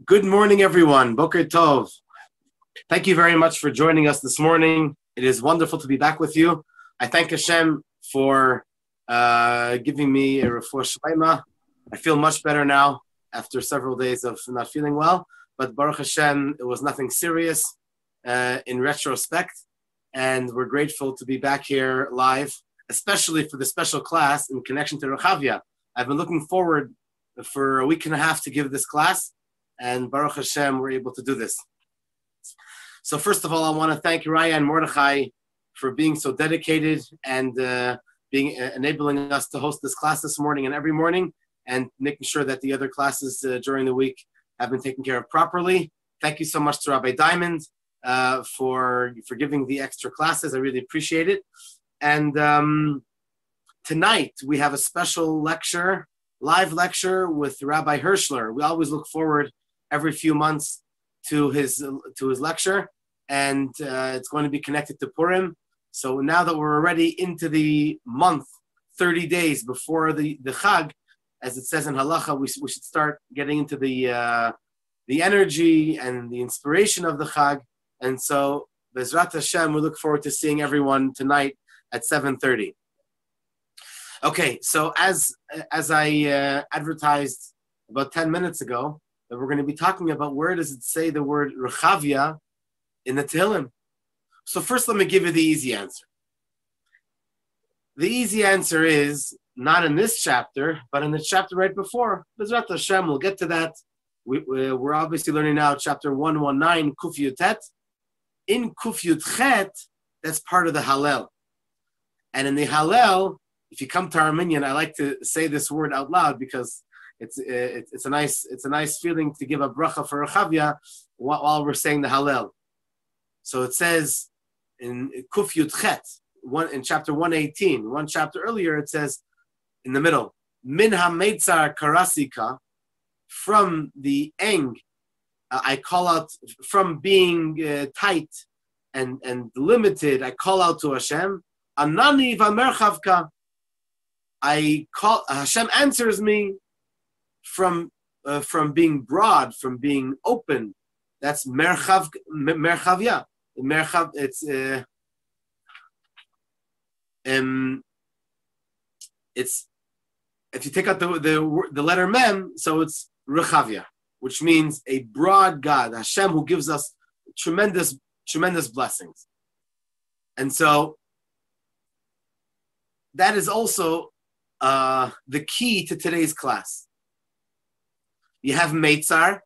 Good morning, everyone. Boker Tov. Thank you very much for joining us this morning. It is wonderful to be back with you. I thank Hashem for giving me a refuah shleima. I feel much better now after several days of not feeling well. But Baruch Hashem, it was nothing serious in retrospect. And we're grateful to be back here live, especially for the special class in connection to Rechavia. I've been looking forward for a week and a half to give this class. And Baruch Hashem, we're able to do this. So first of all, I want to thank Raya and Mordechai for being so dedicated and enabling us to host this class this morning and every morning, and making sure that the other classes during the week have been taken care of properly. Thank you so much to Rabbi Diamond for giving the extra classes. I really appreciate it. And tonight we have a special lecture, live lecture with Rabbi Hirschler. We always look forward every few months to his lecture, and it's going to be connected to Purim. So now that we're already into the month, 30 days before the Chag, as it says in Halacha, we should start getting into the energy and the inspiration of the Chag. And so, Bezrat Hashem, we look forward to seeing everyone tonight at 7:30. Okay, so as I advertised about 10 minutes ago, that we're going to be talking about where does it say the word Rechavia in the Tehillim. So first, let me give you the easy answer. The easy answer is not in this chapter, but in the chapter right before. Bezrat Hashem, we'll get to that. We're obviously learning now chapter 119, Kuf Yutet. In Kuf Yutchet, that's part of the Hallel. And in the Hallel, if you come to Armenian, I like to say this word out loud because it's a nice feeling to give a bracha for Rechavia while we're saying the Hallel. So it says in Kuf Yutchet, in chapter 118, one chapter earlier, it says in the middle, Min ha-meitzar karasika, from the eng, I call out, from being tight and limited, I call out to Hashem, Anani v'merchavka, Hashem answers me from being broad, from being open. That's merchavia. Merchav, it's if you take out the letter mem, so it's Rechavia, which means a broad God, Hashem, who gives us tremendous blessings. And so that is also the key to today's class. You have Meitzar,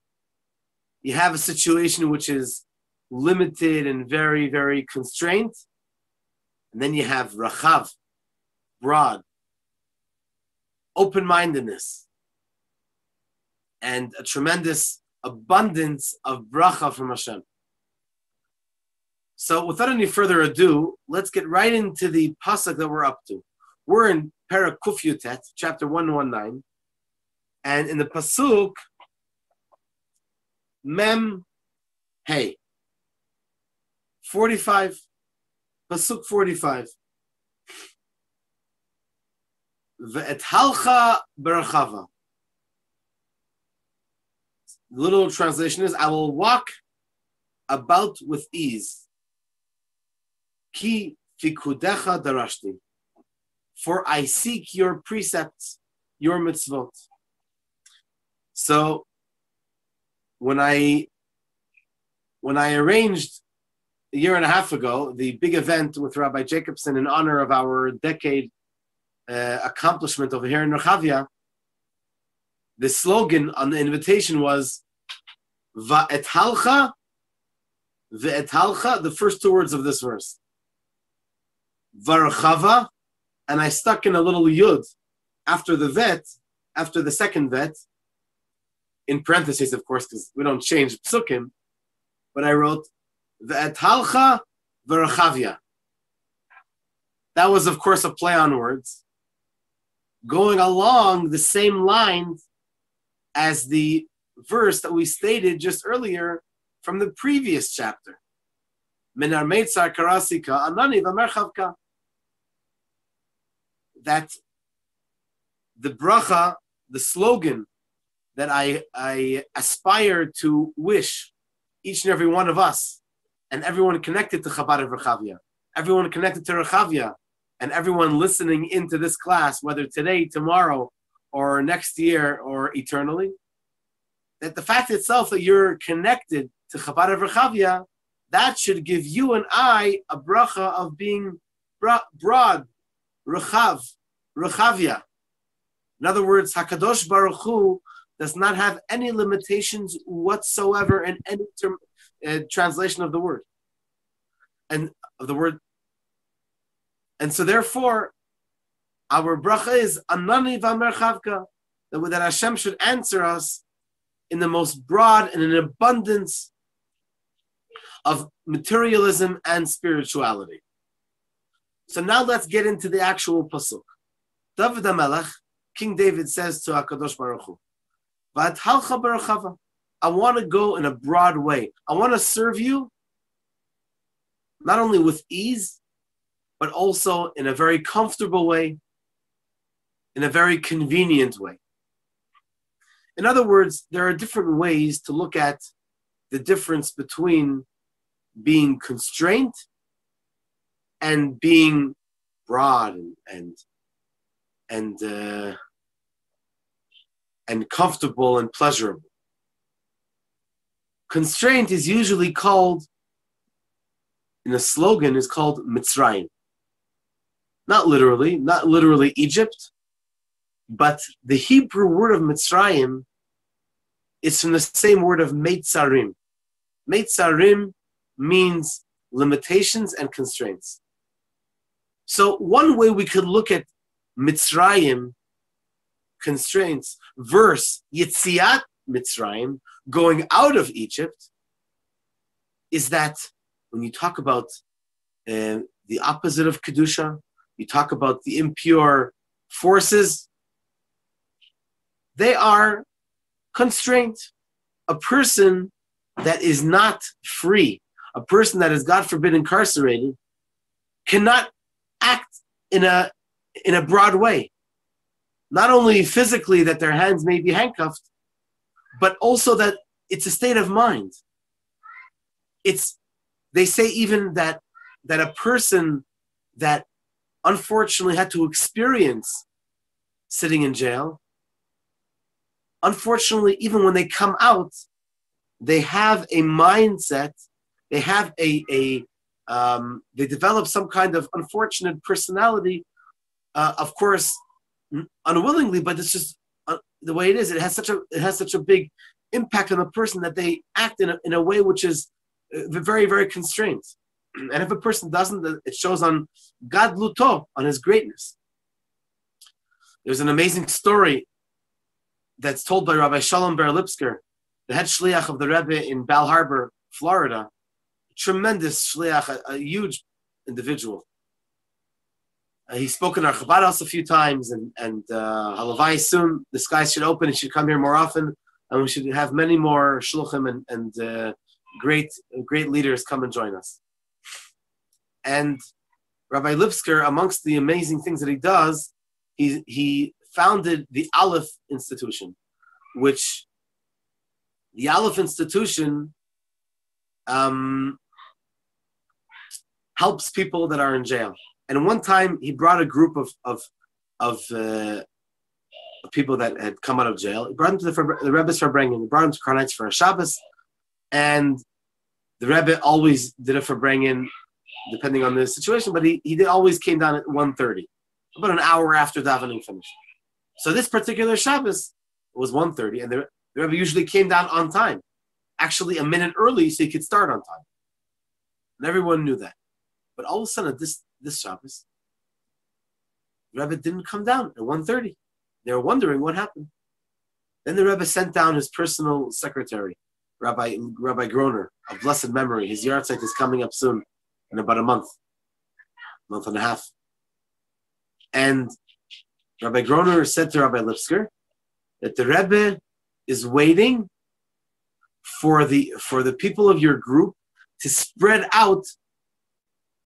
you have a situation which is limited and very, very constrained. And then you have Rachav, broad, open-mindedness, and a tremendous abundance of bracha from Hashem. So without any further ado, let's get right into the pasuk that we're up to. We're in Perek Kuf Yutet, chapter 119, and in the pasuk, Mem Hey, 45, pasuk 45. Ve'ethalcha berachava. The literal translation is, I will walk about with ease. Ki fikudecha darashti. For I seek your precepts, your mitzvot. So, when I arranged a year and a half ago the big event with Rabbi Jacobson in honor of our decade accomplishment over here in Rechavia, the slogan on the invitation was Va'ethalcha, the first two words of this verse. Varchava, and I stuck in a little yud after the vet, after the second vet, in parentheses, of course, because we don't change psukim, but I wrote Ve'ethalcha v'Rechavia. That was, of course, a play on words, going along the same lines as the verse that we stated just earlier from the previous chapter. Min ha-meitzar karasika anani v'merchavka. That the bracha, the slogan that I aspire to wish each and every one of us and everyone connected to Chabad of Rechavia, everyone connected to Rechavia, and everyone listening into this class, whether today, tomorrow, or next year, or eternally, that the fact itself that you're connected to Chabad of Rechavia, that should give you and I a bracha of being broad, Rechavia. In other words, HaKadosh Baruch Hu does not have any limitations whatsoever in any translation of the word. And so therefore, our bracha is Anani v'merchavka, that Hashem should answer us in the most broad and an abundance of materialism and spirituality. So now let's get into the actual pasuk. David HaMelech, King David says to HaKadosh Baruch Hu, V'athalcha b'rachava, I want to go in a broad way. I want to serve you not only with ease, but also in a very comfortable way, in a very convenient way. In other words, there are different ways to look at the difference between being constrained and being broad and comfortable and pleasurable. Constraint is usually called, in a slogan, is called Mitzrayim. Not literally Egypt, but the Hebrew word of Mitzrayim is from the same word of Meitzarim. Meitzarim means limitations and constraints. So one way we could look at Mitzrayim, constraints, versus Yetziat Mitzrayim, going out of Egypt, is that when you talk about the opposite of Kedusha, you talk about the impure forces, they are constrained. A person that is not free, a person that is, God forbid, incarcerated, cannot act in a broad way. Not only physically that their hands may be handcuffed, but also that it's a state of mind. They say even that a person that unfortunately had to experience sitting in jail, unfortunately, even when they come out, they have a mindset, they have they develop some kind of unfortunate personality, of course, unwillingly, but it's just the way it is. It has such a big impact on the person that they act in a way which is very, very constrained. And if a person doesn't, it shows on Gadluto, on his greatness. There's an amazing story that's told by Rabbi Shalom Ber Lipsker, the head shliach of the Rebbe in Bal Harbor, Florida. A tremendous shliach, a huge individual. He's spoken at our Chabad house a few times, and halavai soon the skies should open. He should come here more often, and we should have many more shluchim and great leaders come and join us. And Rabbi Lipsker, amongst the amazing things that he does, he founded the Aleph Institution, which the Aleph Institution helps people that are in jail. And one time he brought a group of people that had come out of jail. He brought them to the Rebbe's Farbrengen. He brought them to Karnitz for a Shabbos, and the Rebbe always did a Farbrengen depending on the situation, but he always came down at 1:30, about an hour after davening finished. So this particular Shabbos was 1:30, and the Rebbe usually came down on time, actually a minute early so he could start on time. And everyone knew that. But all of a sudden, this Shabbos, the Rebbe didn't come down at 1:30. They were wondering what happened. Then the Rebbe sent down his personal secretary, Rabbi Groner, of blessed memory. His yahrzeit is coming up soon, in about a month and a half. And Rabbi Groner said to Rabbi Lipsker that the Rebbe is waiting for the people of your group to spread out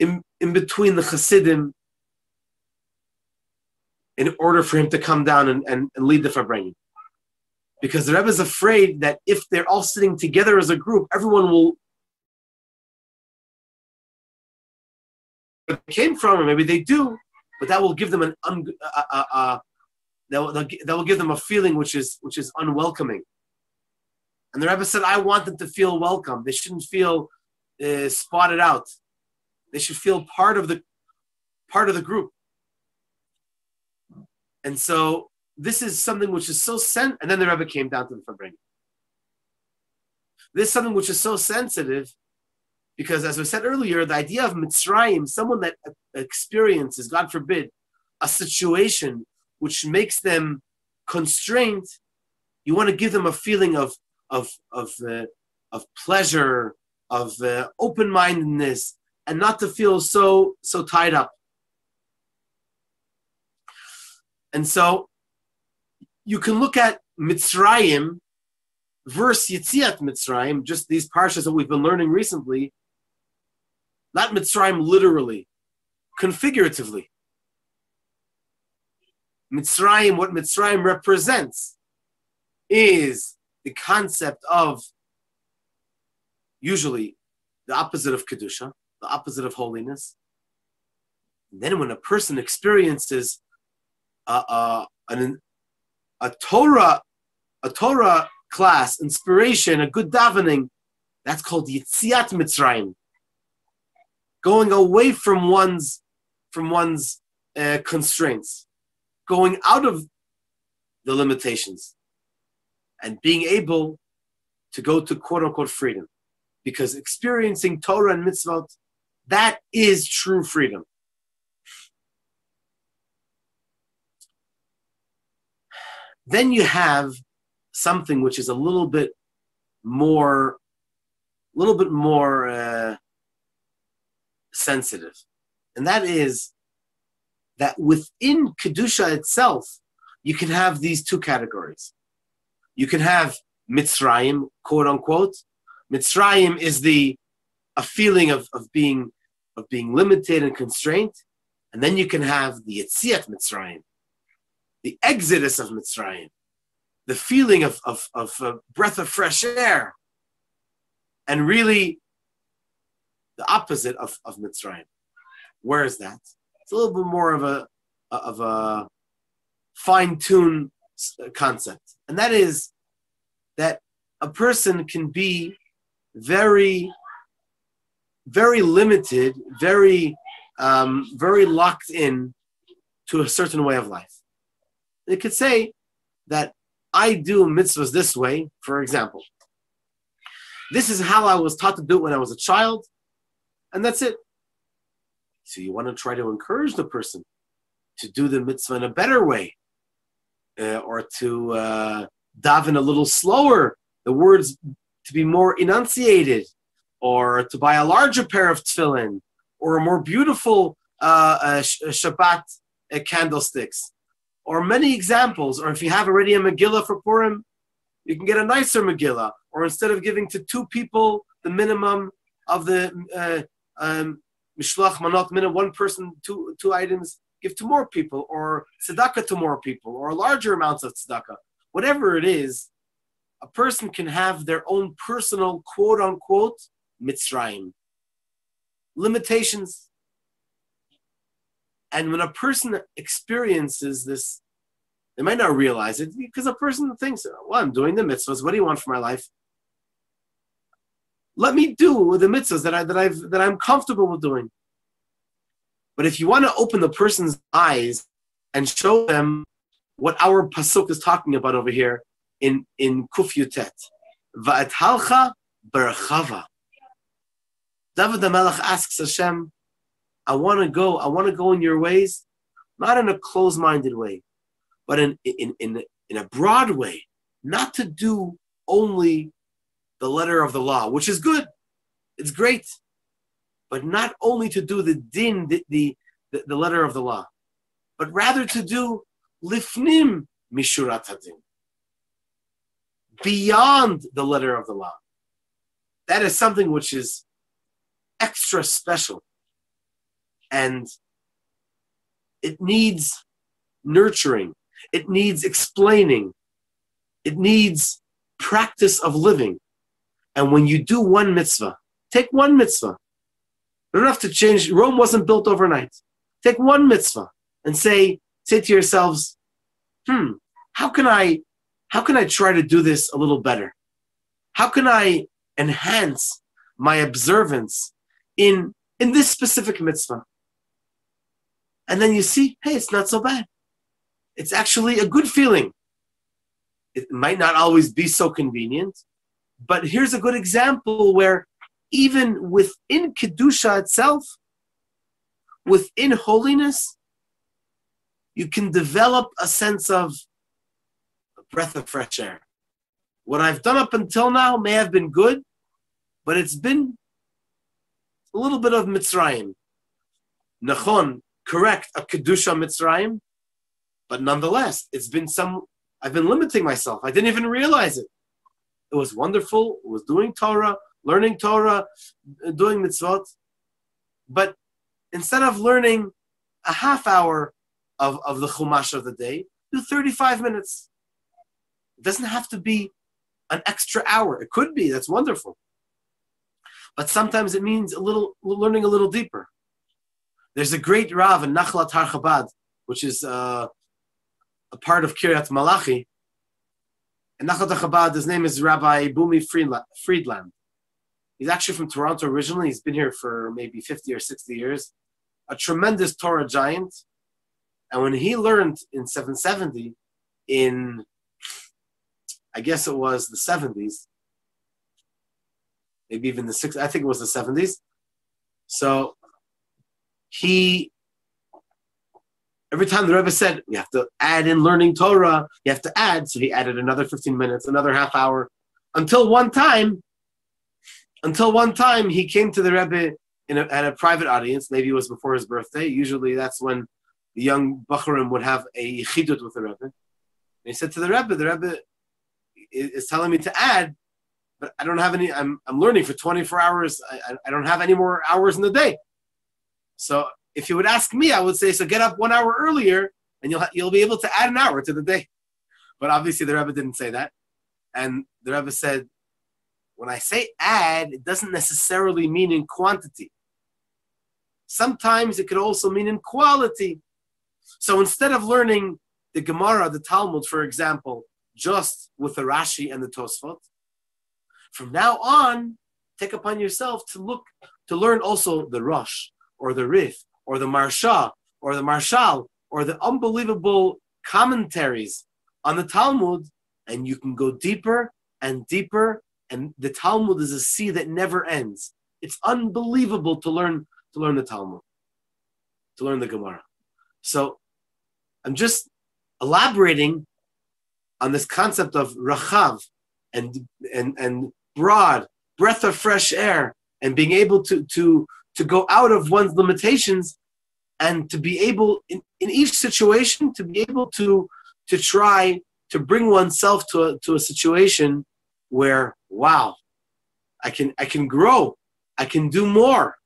in between the Chassidim in order for him to come down and lead the Farbrengen. Because the Rebbe is afraid that if they're all sitting together as a group, everyone will where they came from, or maybe they do, but that will give them that will give them a feeling which is unwelcoming. And the Rebbe said, I want them to feel welcome. They shouldn't feel spotted out. They should feel part of the group. And so this is something which is so and then the Rebbe came down to the Farbrengen. This is something which is so sensitive because, as we said earlier, the idea of Mitzrayim, someone that experiences, God forbid, a situation which makes them constrained, you want to give them a feeling of pleasure, of open-mindedness, and not to feel so tied up. And so you can look at Mitzrayim versus Yetziat Mitzrayim, just these parshas that we've been learning recently, not Mitzrayim literally, configuratively. Mitzrayim, what Mitzrayim represents is the concept of usually the opposite of Kedusha, the opposite of holiness. And then when a person experiences a Torah class, inspiration, a good davening, that's called Yetziat Mitzrayim. Going away from one's constraints, going out of the limitations, and being able to go to quote-unquote freedom. Because experiencing Torah and mitzvot, that is true freedom. Then you have something which is a little bit more sensitive. And that is that within Kedusha itself, you can have these two categories. You can have Mitzrayim, quote unquote. Mitzrayim is a feeling of being limited and constrained. And then you can have the Yetziat Mitzrayim, the exodus of Mitzrayim, the feeling of a breath of fresh air, and really the opposite of Mitzrayim. Where is that? It's a little bit more of a fine-tuned concept, and that is that a person can be very, very limited, very locked in to a certain way of life. They could say that I do mitzvahs this way, for example. This is how I was taught to do it when I was a child, and that's it. So you want to try to encourage the person to do the mitzvah in a better way, or to daven a little slower, the words to be more enunciated, or to buy a larger pair of tefillin, or a more beautiful Shabbat candlesticks, or many examples. Or if you have already a Megillah for Purim, you can get a nicer Megillah. Or instead of giving to two people the minimum of the Mishloach Manot minimum, one person, two items, give to more people, or tzedakah to more people, or larger amounts of tzedakah. Whatever it is, a person can have their own personal quote-unquote Mitzrayim. Limitations. And when a person experiences this, they might not realize it, because a person thinks, well, I'm doing the mitzvahs. What do you want for my life? Let me do the mitzvahs that I'm comfortable with doing. But if you want to open the person's eyes and show them what our pasuk is talking about over here in Kuf Yutet, Va'ethalcha Rechavia. David the Melech asks Hashem, I want to go in your ways, not in a closed-minded way, but in a broad way, not to do only the letter of the law, which is good, it's great, but not only to do the din, the letter of the law, but rather to do lifnim mishurat hadin, beyond the letter of the law. That is something which is extra special, and it needs nurturing, it needs explaining, It needs practice of living. And when you do one mitzvah, take one mitzvah. You don't have to change. Rome wasn't built overnight. Take one mitzvah and say to yourselves, how can I try to do this a little better? How can I enhance my observance in this specific mitzvah? And then you see, hey, it's not so bad. It's actually a good feeling. It might not always be so convenient, but here's a good example where even within Kedusha itself, within holiness, you can develop a sense of a breath of fresh air. What I've done up until now may have been good, but it's been a little bit of Mitzrayim. Nachon, correct, a Kedusha Mitzrayim, but nonetheless, I've been limiting myself. I didn't even realize it. It was wonderful. It was doing Torah, learning Torah, doing mitzvot. But instead of learning a half hour of the Chumash of the day, do 35 minutes. It doesn't have to be an extra hour. It could be. That's wonderful. But sometimes it means learning a little deeper. There's a great Rav in Nachlat Har Chabad, which is a part of Kiryat Malachi. And Nachlat Har Chabad, his name is Rabbi Bumi Friedland. He's actually from Toronto originally. He's been here for maybe 50 or 60 years. A tremendous Torah giant. And when he learned in 770, I guess it was the 70s, maybe even the 60s, I think it was the 70s. So every time the Rebbe said, you have to add in learning Torah, you have to add, so he added another 15 minutes, another half hour, until one time he came to the Rebbe at a private audience. Maybe it was before his birthday. Usually that's when the young Bachurim would have a Chassidut with the Rebbe. And he said to the Rebbe is telling me to add, but I don't have any, I'm learning for 24 hours. I don't have any more hours in the day. So if you would ask me, I would say, so get up 1 hour earlier and you'll be able to add an hour to the day. But obviously the Rebbe didn't say that. And the Rebbe said, when I say add, it doesn't necessarily mean in quantity. Sometimes it could also mean in quality. So instead of learning the Gemara, the Talmud, for example, just with the Rashi and the Tosfot, from now on, take upon yourself to learn also the Rosh, or the Rif, or the Marsha, or the Marshal, or the unbelievable commentaries on the Talmud, and you can go deeper and deeper, and the Talmud is a sea that never ends. It's unbelievable to learn the Talmud, to learn the Gemara. So I'm just elaborating on this concept of Rechav and broad, breath of fresh air, and being able to go out of one's limitations, and to be able, in each situation, to be able to try to bring oneself to a situation where, wow, I can grow, I can do more.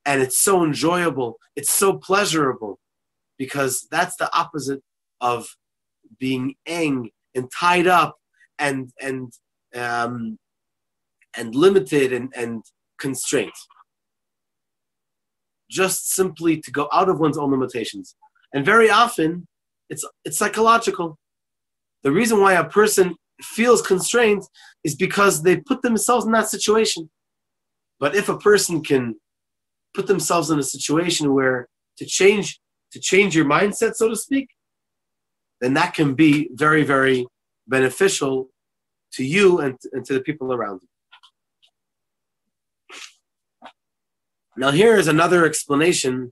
And it's so enjoyable, it's so pleasurable, because that's the opposite of being eng and tied up and limited and constrained. Just simply to go out of one's own limitations. And very often, it's psychological. The reason why a person feels constrained is because they put themselves in that situation. But if a person can put themselves in a situation where to change your mindset, so to speak, then that can be very, very beneficial to you and to the people around you. Now here is another explanation.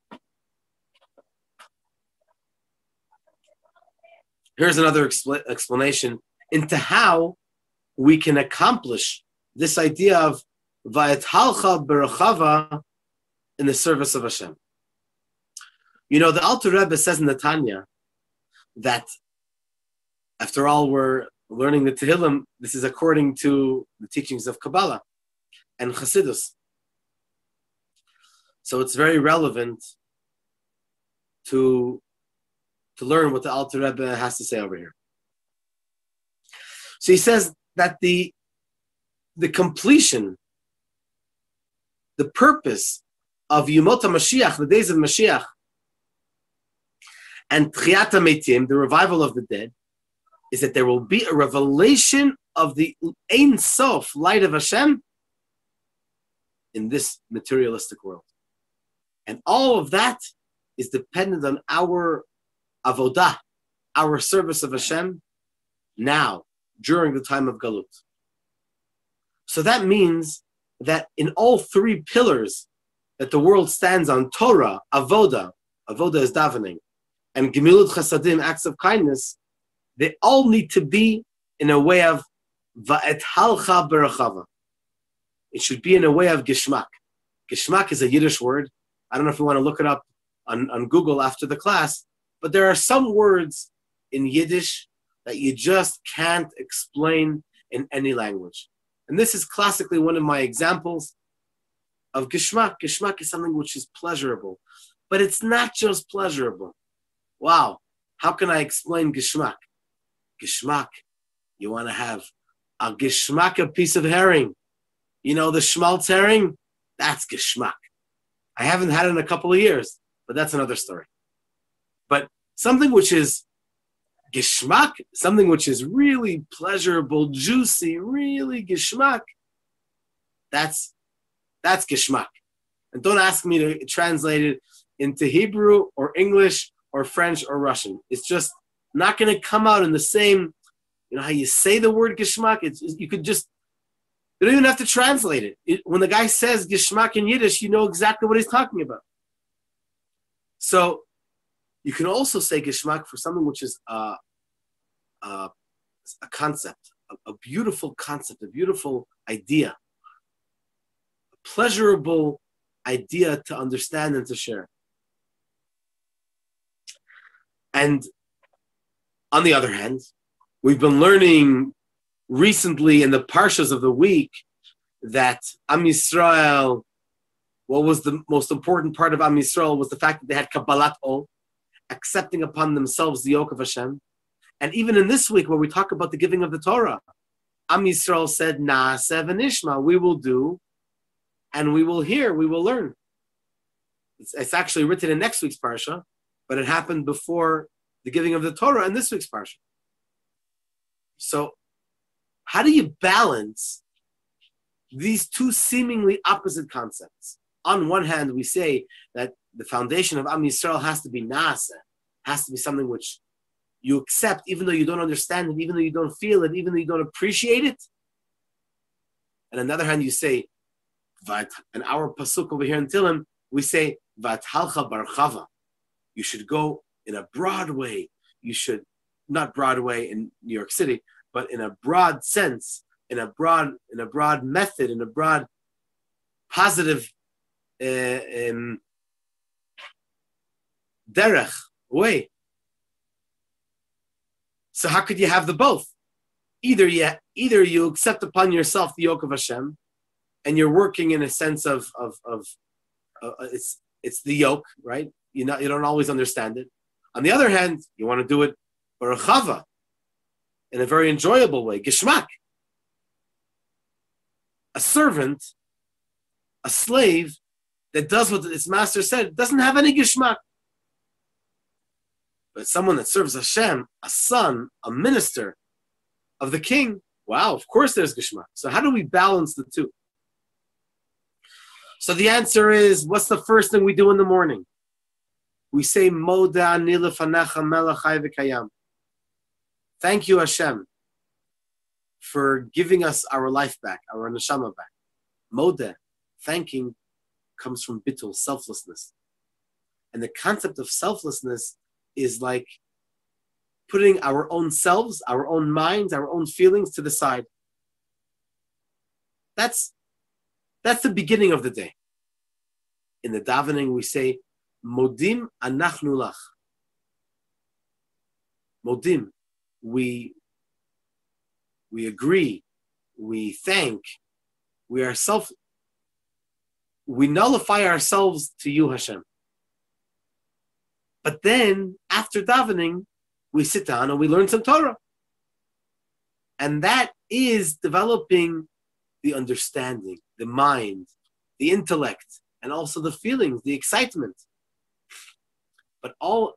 Here's another explanation into how we can accomplish this idea of Vayethalcha Rechavia in the service of Hashem. You know, the Alter Rebbe says in the Tanya that, after all, we're learning the Tehillim. This is according to the teachings of Kabbalah and Chassidut. So it's very relevant to learn what the Alter Rebbe has to say over here. So he says that the completion, the purpose of Yemot HaMashiach, the days of Mashiach, and Tchiyat HaMeitim, the revival of the dead, is that there will be a revelation of the Ein Sof, light of Hashem, in this materialistic world. And all of that is dependent on our avodah, our service of Hashem, now, during the time of Galut. So that means that in all three pillars that the world stands on, Torah, avodah is davening, and Gemilut Chasadim, acts of kindness, they all need to be in a way of Va'et halcha berachava. It should be in a way of gishmak. Gishmak is a Yiddish word. I don't know if you want to look it up on Google after the class, but there are some words in Yiddish that you just can't explain in any language. And this is classically one of my examples of gishmak. Gishmak is something which is pleasurable, but it's not just pleasurable. Wow, how can I explain gishmak? Gishmak, you want to have a gishmak, a piece of herring. You know the schmaltz herring? That's gishmak. I haven't had it in a couple of years, but that's another story. But something which is gishmak, something which is really pleasurable, juicy, really gishmak, that's gishmak. And don't ask me to translate it into Hebrew or English or French or Russian. It's just not going to come out in the same, you know how you say the word gishmak? You could just, you don't even have to translate it. When the guy says gishmak in Yiddish, you know exactly what he's talking about. So you can also say gishmak for something which is a concept, a beautiful concept, a beautiful idea, a pleasurable idea to understand and to share. And on the other hand, we've been learning recently in the parshas of the week that Am Yisrael, what was the most important part of Am Yisrael was the fact that they had Kabbalat Ol, accepting upon themselves the yoke of Hashem. And even in this week, where we talk about the giving of the Torah, Am Yisrael said, Na'aseh v'nishma, we will do, and we will hear, we will learn. It's actually written in next week's parsha, but it happened before the giving of the Torah in this week's parsha. So, how do you balance these two seemingly opposite concepts? On one hand, we say that the foundation of Am Yisrael has to be Na'aseh, has to be something which you accept, even though you don't understand it, even though you don't feel it, even though you don't appreciate it. And on the other hand, you say, in our pasuk over here in Tehillim, we say, Vat halcha barchava. You should go in a broad way. You should, not Broadway in New York City, but in a broad sense, in a broad method, in a broad positive derech way. So how could you have the both? Either you accept upon yourself the yoke of Hashem, and you're working in a sense of it's the yoke, right? You don't always understand it. On the other hand, you want to do it for Rechavia, in a very enjoyable way, gishmak. A servant, a slave that does what its master said doesn't have any gishmak. But someone that serves Hashem, a son, a minister of the king, wow, of course there's gishmak. So how do we balance the two? So the answer is, what's the first thing we do in the morning? We say, Moda ani lefanecha melech chai v'kayam. Thank you, Hashem, for giving us our life back, our neshama back. Moda, thanking, comes from bittul, selflessness. And the concept of selflessness is like putting our own selves, our own minds, our own feelings to the side. That's the beginning of the day. In the davening, we say, Modim anachnu lach. Modim, we agree, we thank, we nullify ourselves to you, Hashem. But then, after davening, we sit down and we learn some Torah. And that is developing the understanding, the mind, the intellect, and also the feelings, the excitement. But also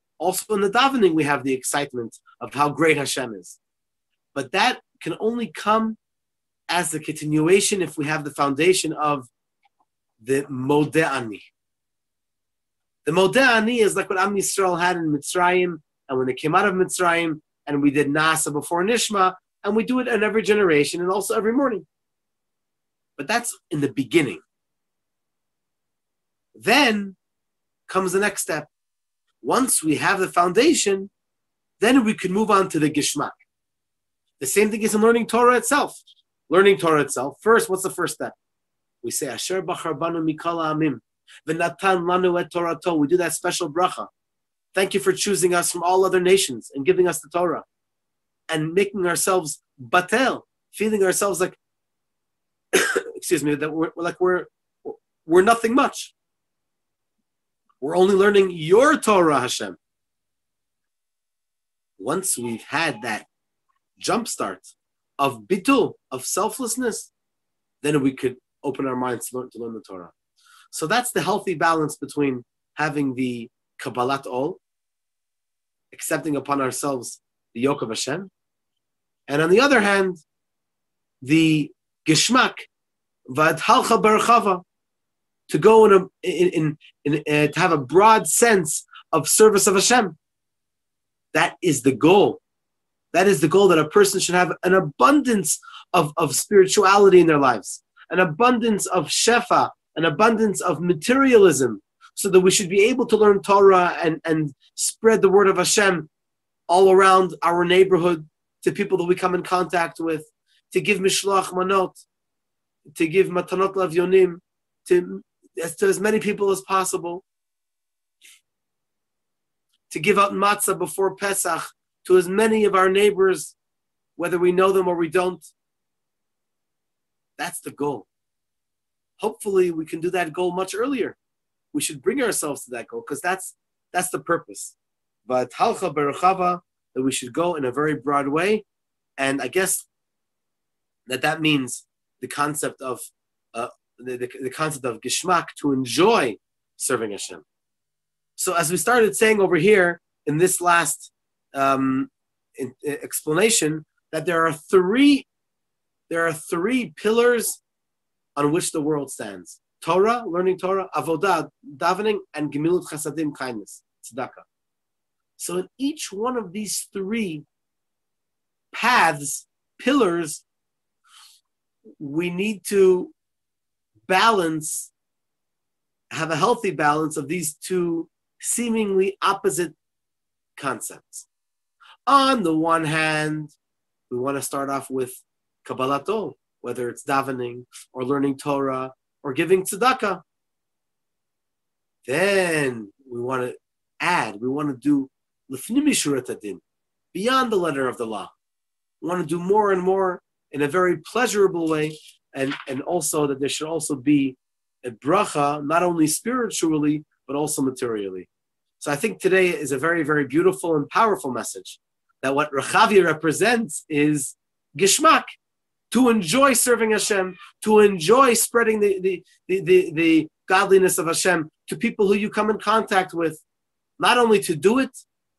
in the davening, we have the excitement of how great Hashem is. But that can only come as the continuation if we have the foundation of the Modeh Ani. The Modeh Ani is like what Am Yisrael had in Mitzrayim, and when they came out of Mitzrayim, and we did Nasa before Nishma, and we do it in every generation and also every morning. But that's in the beginning. Then comes the next step. Once we have the foundation, then we can move on to the Gishmak. The same thing is in learning Torah itself. Learning Torah itself. First, what's the first step? We say, Asher bachar banu mikol ha'amim, v'natan lanu et Torato. We do that special bracha. Thank you for choosing us from all other nations and giving us the Torah. And making ourselves batel, feeling ourselves like, excuse me, that we're nothing much. We're only learning your Torah, Hashem. Once we've had that jump start of bitul, of selflessness, then we could open our minds to learn the Torah. So that's the healthy balance between having the Kabbalat Ol, accepting upon ourselves the yoke of Hashem, and on the other hand, the Gishmak, V'adhalcha Rechavia, to go to have a broad sense of service of Hashem. That is the goal. That is the goal, that a person should have an abundance of spirituality in their lives, an abundance of shefa, an abundance of materialism, so that we should be able to learn Torah and spread the word of Hashem all around our neighborhood, to people that we come in contact with, to give mishloach manot, to give matanot lavyonim, to as many people as possible, to give out matzah before Pesach to as many of our neighbors, whether we know them or we don't. That's the goal. Hopefully we can do that goal much earlier. We should bring ourselves to that goal, because that's the purpose. But halcha berachava, that we should go in a very broad way. And I guess that means the concept of the concept of gishmak, to enjoy serving Hashem. So as we started saying over here in this last explanation, that there are three pillars on which the world stands: Torah, learning Torah; avodah, davening; and gemilut chasadim, kindness, tzedakah. So in each one of these three paths, pillars, we need to balance, have a healthy balance of these two seemingly opposite concepts. On the one hand, we want to start off with Kabbalat Ol, whether it's davening or learning Torah or giving tzedakah. Then we want to add, we want to do L'fnim Mishurat Hadin, beyond the letter of the law. We want to do more and more in a very pleasurable way, and also that there should also be a bracha, not only spiritually, but also materially. So I think today is a very, very beautiful and powerful message, that what Rechavia represents is Gishmak, to enjoy serving Hashem, to enjoy spreading the godliness of Hashem to people who you come in contact with, not only to do it,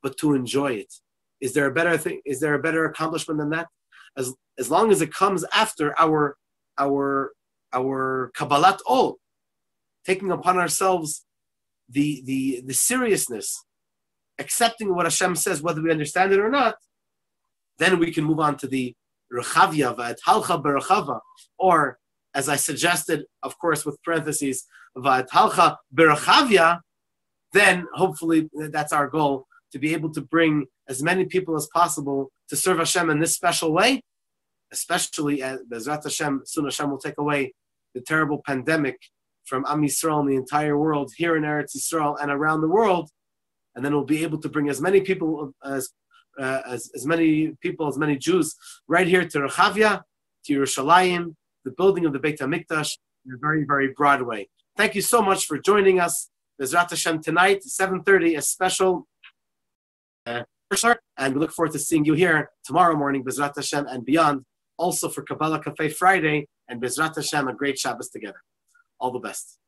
but to enjoy it. Is there a better thing? Is there a better accomplishment than that? As long as it comes after our Kabbalat Ol, taking upon ourselves the seriousness, accepting what Hashem says, whether we understand it or not, then we can move on to the Rechavia, V'adhalcha berachava, or as I suggested, of course, with parentheses, V'adhalcha berachavia. Then hopefully that's our goal, to be able to bring as many people as possible to serve Hashem in this special way, especially as Bezrat Hashem, soon Hashem will take away the terrible pandemic from Am Yisrael in the entire world, here in Eretz Yisrael and around the world, and then we'll be able to bring as many people as many Jews right here to Rechavia, to Yerushalayim, the building of the Beit HaMikdash, in a very, very broad way. Thank you so much for joining us. Bezrat Hashem tonight, 7:30, a special and we look forward to seeing you here tomorrow morning, Bezrat Hashem, and beyond, also for Kabbalah Cafe Friday, and Bezrat Hashem, a great Shabbos together. All the best.